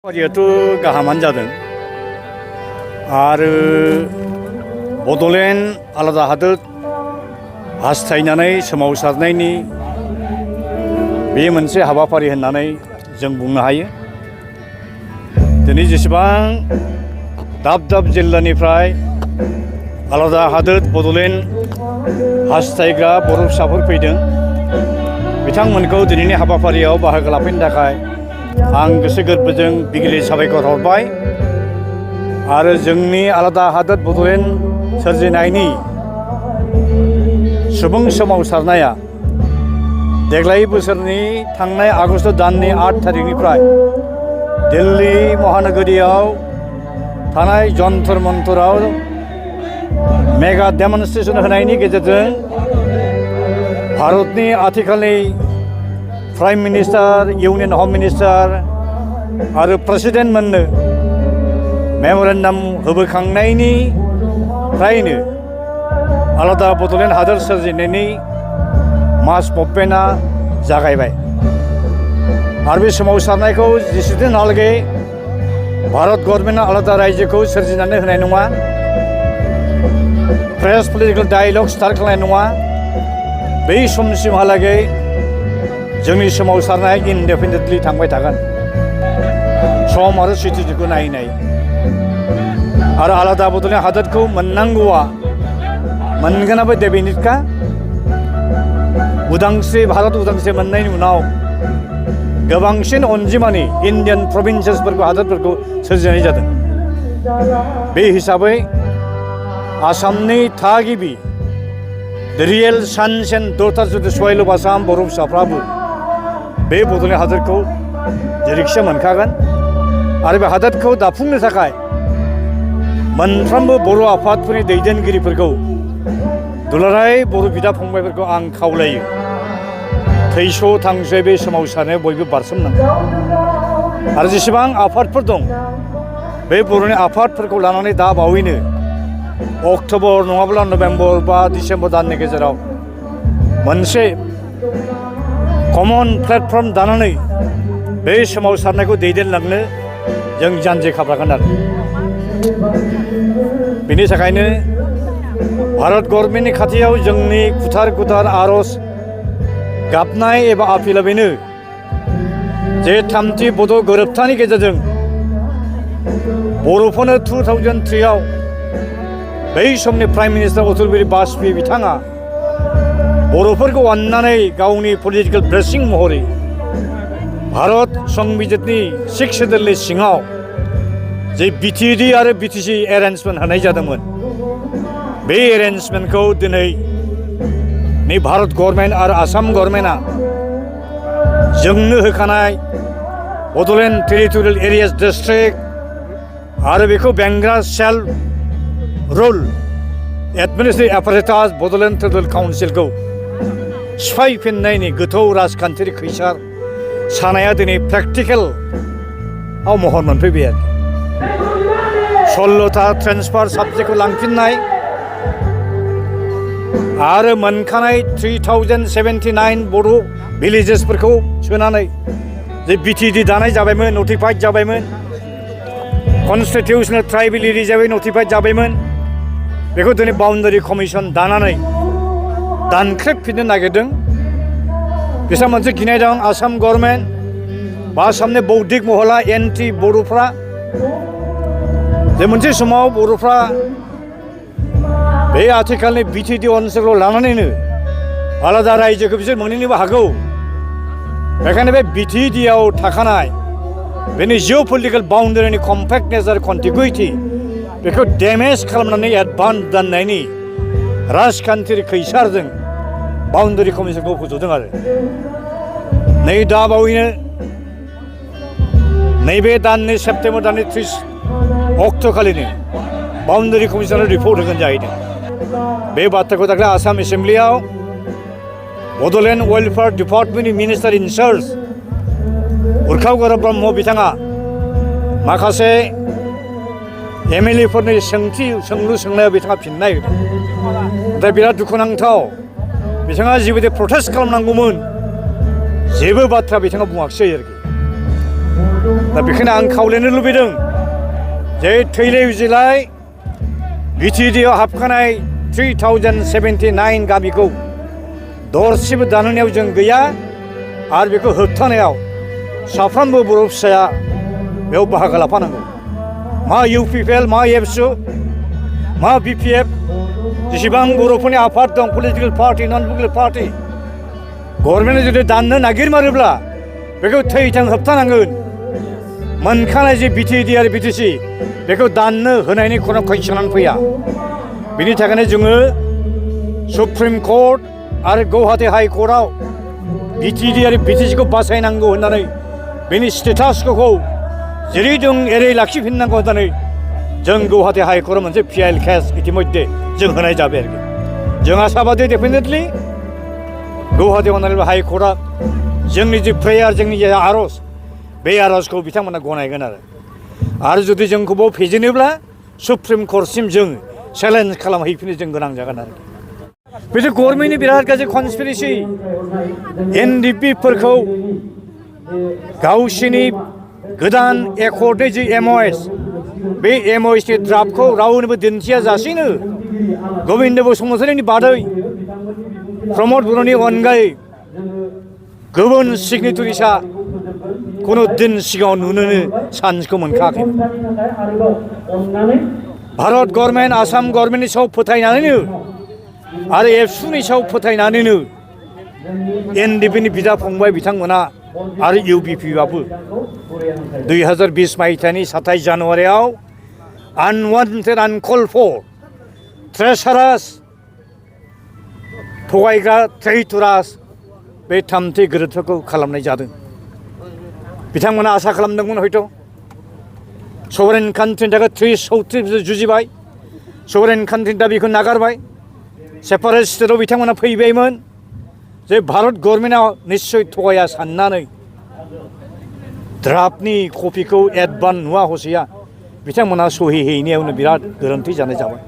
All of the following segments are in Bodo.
फारियाथ' गाहामानो जादों आरो बड'लेण्ड आलादा हादोर हास्थायनानै सोमावसारनायनि बे मोनसे हाबाफारि होननानै जों बुंनो हायो। दिनै जेसेबां दाब दाब जिल्लानिफ्राय आलादा हादोर बड'लेण्ड हास्थायग्रा बर' फिसाफोर फैदों, बिथांमोनखौ दिनैनि हाबाफारियाव बाहागो लाफैनो थाखाय आं गोसो गोरबोजों बिगिलि साबायखर हरबाय आरो जोंनि आलादा हादोर बड'लेण्ड सोरजिनायनि सुबुं सोमावसारनाया देग्लाय बोसोरनि थांनाय आगष्ट दाननि 8 थारिखनिफ्राय दिल्ली महानगरीयाव थानाय जन्तर मन्तराव मेगा डेमनस्ट्रेशन होनायनि गेजेरजों भारतनि आथिखालनि प्राइम मिनिस्टार, इउनियन हम मिनिस्टार आरो प्रेसिडेन्ट मोननो मेमरेन्डाम होबोखांनायनिफ्रायनो आलादा बड'लेण्ड हादोर सोरजिनायनि मास मुभमेन्टआ जागायबाय आरो बे सोमावसारनायखौ जेसेदिनहालागै भारत गभर्नमेन्टआ आलादा रायजोखौ सोरजिनानै होनाय नङा, फ्रेश पलिटिकेल डायलग स्टार्ट खालामनाय नङा, बै समसिमहालागै जोंनि सोमावसारनाया इनडेफिनिटलि थांबाय थागोन, सम आरो सिटुएसनखौ नायै नायै। आरो आलादा बड'लेण्ड हादोरखौ मोननांगौआ मोनगोनाबो डेफिनिटखा। उदांस्रि भारत उदांस्रि मोननायनि उनाव गोबांसिन अनजिमानि इन्डियान प्रभिन्सेसफोरखौ हादोरफोरखौ सोरजिनाय जादों। बे हिसाबै आसामनि थागिबि the real sons and daughters of the soil of Assam बर' फिसाफ्राबो बे बड'लेण्ड हादोरखौ जेरैखिजाया मोनखागोन आरो बे हादोरखौ दाफुंनो थाखाय मोनफ्रोमबो बर' आफादफोरनि दैदेनगिरिफोरखौ दुलाराय बर' बिदा फंबायफोरखौ आं खावलायो, थैस' थांसै बे सोमावसारनायाव बयबो बारसोमनांगौ आरो जेसेबां आफादफोर दं बे बर'नि आफादफोरखौ लानानै दा बावैनो अक्ट'बर नङाब्ला नभेम्बर बा डिसेम्बर दाननि गेजेराव मोनसे कमन प्लेटफर्म दानानै बे सोमावसारनायखौ दैदेनलांनो जों जानजि खाफ्रागोन आरो बेनि थाखायनो भारत गभर्नमेन्टनि खाथियाव जोंनि कुथार आर'ज गाबनाय एबा आपिला बेनो जे 3थि बड' गोरोबथानि गेजेरजों बर'फोरनो 2003आव बै समनि प्राइम मिनिस्टार अटल बिहारी वाजपेयी बिथाङा बर'फोरखौ अननानै गावनि पलिटिकेल ब्लेसिं महरै भारत संबिजितनि 6 शेड्युलनि सिङाव जे बिटिएडि आरो बिटिसि एरेन्जमेन्ट होनाय जादोंमोन, बे एरेन्जमेन्टखौ दिनै नै भारत गभर्नमेन्ट आरो आसाम गभर्नमेन्टआ जोंनो होखानाय बड'लेण्ड टेरिटरियेल एरियास डिस्ट्रिक्ट आरो बेखौ बेंग्रा self rule administrative apparatus Bodoland territorial काउन्सिलखौ सिफायफिननायनि गोथौ राजखान्थियारि खैसार सानाया दिनै प्रेक्टिकेलआव महर मोनफैबाय आरो 16था ट्रेन्सफार साबजेक्टखौ लांफिननाय आरो मोनखानाय 3079 बर' भिलेजेसफोरखौ सोनानै जे बिटिएडि दानाय जाबायमोन, नटिफाइड जाबायमोन, कनस्टिटिउसनेल ट्राइबेल एरिया हिसाबै नटिफाइड जाबायमोन, बेखौ दिनै बाउन्डारि कमिसन दानानै दानख्रेबफिननो नागिरदों। बिसोर मोनसे गिनाय दं आसाम गभर्नमेन्ट बा आसामनि बौद्धिक महला एन्टि बर'फ्रा जे मोनसे समाव बर'फ्रा बे आथिखालनि बिटिएडि ओनसोलखौ लानानैनो आलादा रायजोखौ बिसोर मोनहैनोबो हागौ। बेखायनो बे बिटिएडिआव थाखानाय बेनि जिअ'पलिटिकेल बाउन्डारिनि कम्पेक्टनेस आरो कन्टिगुइटि बेखौ डेमेज खालामनानै एडभान्स दोननायनि राजखान्थियारि खैसारजों बाउन्डारि कमिसनखौ फोज'दों आरो नै दा बावैनो नैबे दाननि सेप्तेम्बर दाननि 30 अक्ट'खालिनो बाउन्डारि कमिसनार रिपर्ट होगोन जाहैदों। बे बाथ्राखौ दाख्लै आसाम एसेम्ब्लियाव बड'लेण्ड वेलफेयार डिपार्टमेन्टनि मिनिस्टार इनचार्ज उर्खाव ब्रह्म बिथाङा माखासे एमएलएफोरनि सोंलु सोंनायाव बिथाङा फिननाय होदों। दा बिराद दुखुनांथाव, बिथाङा जिबायदि प्रटेस्ट खालामनांगौमोन जेबो बाथ्रा बिथाङा बुङाखिसै आरोखि। दा बेखायनो आं खावलायनो लुबैदों जे थैले उजिलाय बिटिडिआव हाबखानाय 3079 गामिखौ दरसेबो दानहोनायाव जों गैया आरो बेखौ होबथानायाव साफ्रोमबो बर' फिसाया बेयाव बाहागो लाफानांगौ। मा इउपिपिएल, मा एबसु, मा बिपिएफ, जेसेबां बर'फोरनि आफाद दं, पलिटिकेल पार्टि, नन पलिटिकेल पार्टि, गभर्नमेन्टआ जुदि दाननो नागिरमारोब्ला बेखौ थैथां होबथानांगोन। मोनखानाय जे बिटिडि आरो बिटिसि बेखौ दाननो होनायनि खुनु कुइसनानो फैया। बिनि थाखायनो जोङो सुप्रिम कर्ट आरो गुवाहाटी हाइकर्टआव बिटिडि आरो बिटिसिखौ बासायनांगौ होननानै बेनि स्टेटासखौ जेरै दं एरै लाखिफिननांगौ होननानै जों गुवाहाटी हाइकर्टआव मोनसे पिएल केस इतिमध्ये जों होनाय जाबाय आरोखि। जों आसाबादि डेफिनेटलि गुवाहाटी अनारेबल हाइकर्टआ जोंनि जे प्रेयार, जोंनि जे आर'ज, बे आर'जखौ बिथांमोना गनायगोन आरो जुदि जोंखौ बाव फेजेनोब्ला सुप्रिम कर्टसिम जों चेलेन्ज खालामहैफिनो जों गोनां जागोन आरोखि। बेथ' गभर्नमेन्टनि बिराद गाज्रि कनस्पिरेसि। एनडिपिफोरखौ गावसिनि गोदान एकर्डनि जि एमअएस, बे एमअएसनि ड्राफ्टखौ रावनोबो दिन्थिया जासेनो गबिन्द बसुमतारीनि बादै, प्रमद बर'नि अनगायै गुबुन सिगनेटरिसा खुनु दिन सिगाङाव नुनोनो चान्सखौ मोनखायाखै। भारत गभर्नमेन्ट, आसाम गभर्नमेन्टनि सायाव फोथायनानैनो आरो एबसुनि सायाव फोथायनानैनो एनडिपिनि बिदा फंबाय बिथांमोना आरो इउपिपिआबो 2020 मायथाइनि 27 जानुवारियाव आनवान्टेड आनकल फर ट्रेसारास, थगायग्रा ट्रेइटरास, बे थामथि गोरोन्थिखौ खालामनाय जादों। बिथांमोना आसा खालामदोंमोन हयथ' सभरेन कान्ट्रिनि थाखाय 3 जुजिबाय, सभरेन कान्ट्रिनि दाबिखौ नागारबाय, सेपारेट स्टेटआव बिथांमोना फैबायमोन जे भारत गभर्नमेन्टआ निस्सय थगाया साननानै ड्राफ्टनि कपिखौ एडभान्स नुवा हसिया बिथांमोना सहि हैनायावनो बिराद गोरोन्थि जानाय जाबाय।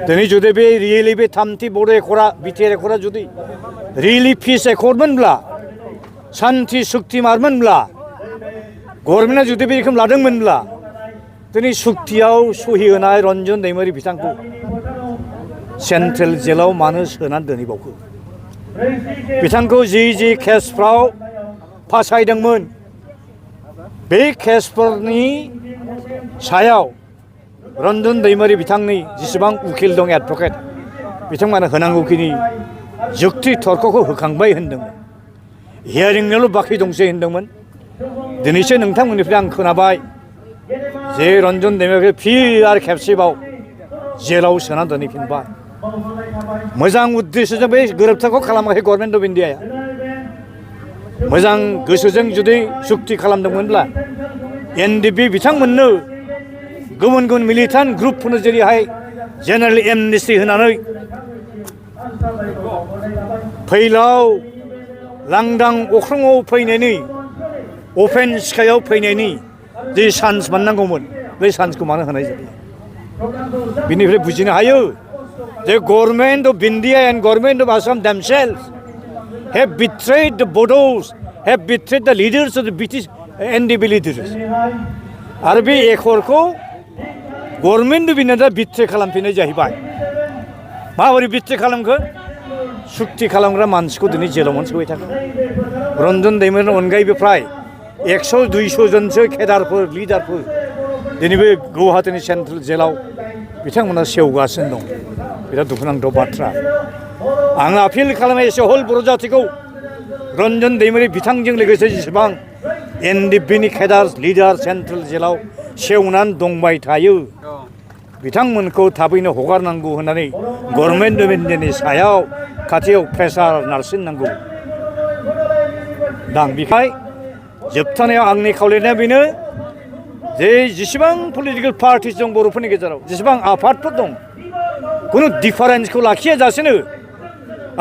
दिनै जुदि बे रियेलि बे थामथि बड' एकर्डआ, बिटिआर एकर्डआ जुदि रियेलि पिस एकर्डमोनब्ला, सान्थि सुक्तिमारमोनब्ला, गभर्नमेन्टआ जुदि बे रोखोम लादोंमोनब्ला दिनै सुक्तियाव सहि होनाय रन्जन दैमारि बिथांखौ सेन्ट्रेल जेलाव मानो सोनानै दोनहैबावखो? बिथांखौ जि केसफ्राव फासायदोंमोन बे केसफोरनि सायाव रन्जन दैमारि बिथांनि जेसेबां उकिल दं, एडभकेट, बिथांमोना होनांगौखिनि जुक्ति तर्कखौ होखांबाय होनदोंमोन। हियारिंनिल' बाखि दंसै होनदोंमोन। दिनैसो नोंथांमोननिफ्राय आं खोनाबाय जे रन्जन दैमारिखौ फिन आरो खेबसेबाव जेलाव सोनानै दोनहैफिनबाय। मोजां उद्देश्यजों बे गोरोबथाखौ खालामाखै गभर्नमेन्ट अफ इन्डियाया। मोजां गोसोजों जुदि सुक्ति खालामदोंमोनब्ला एनडिपि बिथांमोननो गुबुन गुबुन मिलिटान्ट ग्रुपफोरनो जेरैहाय जेनेरेल एमनेस्टि होनानै फैलाव लांदां अख्राङाव फैनायनि, अपेन स्काइआव फैनायनि जे चान्स मोननांगौमोन बे चान्सखौ मानो होनाय जायो? बिनिफ्राय बुजिनो हायो जे government of India and government of Assam themselves have betrayed the Bodos, have betrayed the leaders of the British NDP leaders. आरो बे एकर्डखौ गभर्नमेन्ट अफ इन्डिया बिट्रे खालामफिननाय जाहैबाय। माबोरै बिट्रे खालामखो? सुक्ति खालामग्रा मानसिखौ दिनै जेलाव मोनसोबाय थागोन। रन्जन दैमारिनि अनगायैबो फ्राय 100-200 जनसो केडारफोर, लिडारफोर दिनै बे गुवाहाटीनि सेन्ट्रेल जेलाव बिथांमोना सेवगासिनो दं। बिराद दुखुनांथाव बाथ्रा। आं आपिल खालामो एसे हल बर' जातिखौ, रन्जन दैमारि बिथांजों लोगोसे जेसेबां एनडिपिनि केडार, लिडार सेन्ट्रेल जेलाव सेवनानै दंबाय थायो बिथांमोनखौ थाबैनो हगारनांगौ होननानै गभर्नमेन्ट अफ इन्डियानि सायाव खाथियाव प्रेसार नारसिननांगौ। दा बेखाय जोबथानायाव आंनि खावलायनाया बेनो जे जेसेबां पलिटिकेल पार्टिस दं बर'फोरनि गेजेराव, जेसेबां आफादफोर दं, खुनु डिफारेन्सखौ लाखिया जासेनो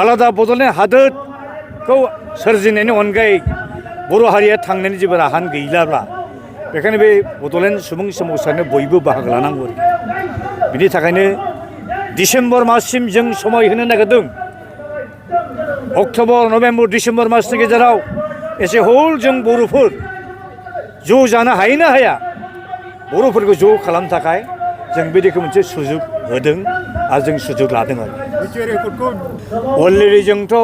आलादा बड'लेण्ड हादोरखौ सोरजिनायनि अनगायै बर' हारिया थांनायनि जेबो राहायानो गैलाब्ला बेखायनो बे बड'लेण्ड सुबुं सोमावसारनायाव बयबो बाहागो लानांगौ। बिनि थाखायनो डिसेम्बर माससिम जों समय होनो नागिरदों। अक्ट'बर, नभेम्बर, डिसेम्बर मासनि गेजेराव एसे हल जों बर'फोर ज' जानो हायो ना हाया बर'फोरखौ ज' खालामनो थाखाय जों बिदिखौ मोनसे सुजुग होदों आरो जों सुजुग लादों आरो अलरेडि जोंथ'